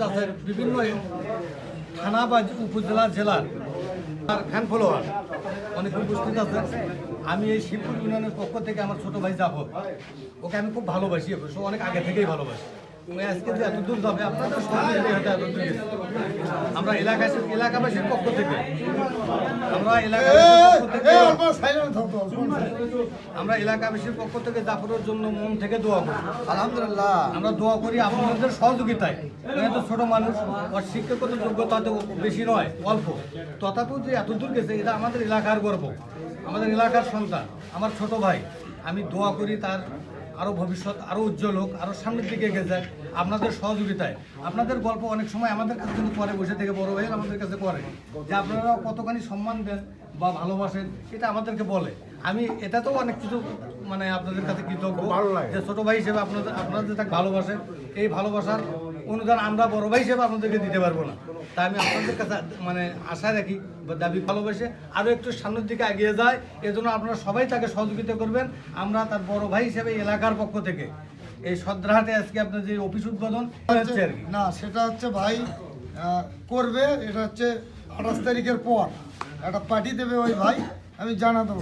আছে বিভিন্ন থানা বা উপজেলা জেলার ফ্যান ফলোয়ার অনেক উপস্থিত আছে। আমি এই শিবপুর ইউনিয়নের পক্ষ থেকে আমার ছোট ভাই জাফর, ওকে আমি খুব ভালোবাসি, অবশ্য অনেক আগে থেকেই ভালোবাসি। ওই আজকে যে এত দূর যাবে আপনাদের সহযোগিতা হয়তো এত দূর গেছে। আমরা এলাকাবাসীর পক্ষ থেকে আমরা এলাকাবাসীর পক্ষ থেকে জাফরের জন্য মন থেকে দোয়া করি। আলহামদুলিল্লাহ আমরা দোয়া করি আপনাদের সহযোগিতায়। তো ছোট মানুষ, ওর শিক্ষাগত যোগ্যতা তো বেশি নয়, অল্প, তথাপিও যে এত দূর গেছে এটা আমাদের এলাকার গর্ব, আমাদের এলাকার সন্তান, আমার ছোট ভাই। আমি দোয়া করি তার আরও ভবিষ্যৎ আরও উজ্জ্বল হোক, আরও সামনের দিকে এগিয়ে যায় আপনাদের সহযোগিতায়। আপনাদের গল্প অনেক সময় আমাদের কাছে কিন্তু পরে বসে থেকে বড় ভাই আমাদের কাছে করে যে আপনারা কতখানি সম্মান দেন বা ভালোবাসেন, এটা আমাদেরকে বলে। আমি এটাতেও অনেক কিছু মানে আপনাদের কাছে কৃতজ্ঞ যে ছোটো ভাই হিসেবে আপনাদের তাকে ভালোবাসেন। এই ভালোবাসার অনুদান আমরা বড় ভাই হিসেবে আপনাদেরকে দিতে পারবো না। তাই আমি আপনাদের কাছে মানে আশা রাখি বা দাবি ভালোবেসে আরও একটু সামনের দিকে এগিয়ে যায়, এজন্য আপনারা সবাই তাকে সহযোগিতা করবেন। আমরা তার বড় ভাই হিসেবে এলাকার পক্ষ থেকে এই সদ্রাহাটে আজকে আপনার যে অফিস উদ্বোধন হচ্ছে আর কি না, সেটা হচ্ছে ভাই করবে, এটা হচ্ছে 28 তারিখের পর একটা পার্টি দেবে ওই ভাই, আমি জানাবো।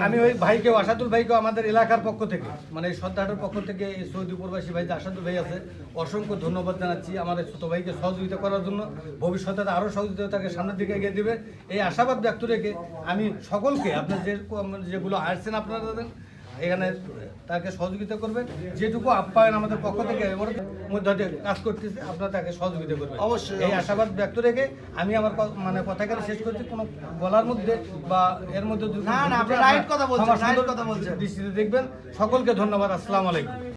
আমি ওই ভাইকেও, আসাদুল ভাইকেও আমাদের এলাকার পক্ষ থেকে মানে এই সদ্রাহাটের পক্ষ থেকে এই সৌদি প্রবাসী ভাই যে আসাদুল ভাই আছে, অসংখ্য ধন্যবাদ জানাচ্ছি আমাদের ছোট ভাইকে সহযোগিতা করার জন্য। ভবিষ্যতে আরও সহযোগিতা তাকে সামনের দিকে এগিয়ে দেবে এই আশাবাদ ব্যক্ত রেখে আমি সকলকে আপনার যেগুলো আসছেন আপনারা এখানে তাকে সহযোগিতা করবেন, যেটুকু আপ্যায়ন আমাদের পক্ষ থেকে এর মধ্যে কাজ করতেছে আপনারা তাকে সহযোগিতা করবেন অবশ্যই। এই আশাবাদ ব্যক্ত রেখে আমি আমার মানে কথাগুলো শেষ করছি। কোনো বলার মধ্যে বা এর মধ্যে দৃষ্টিতে দেখবেন। সকলকে ধন্যবাদ। আসসালামু আলাইকুম।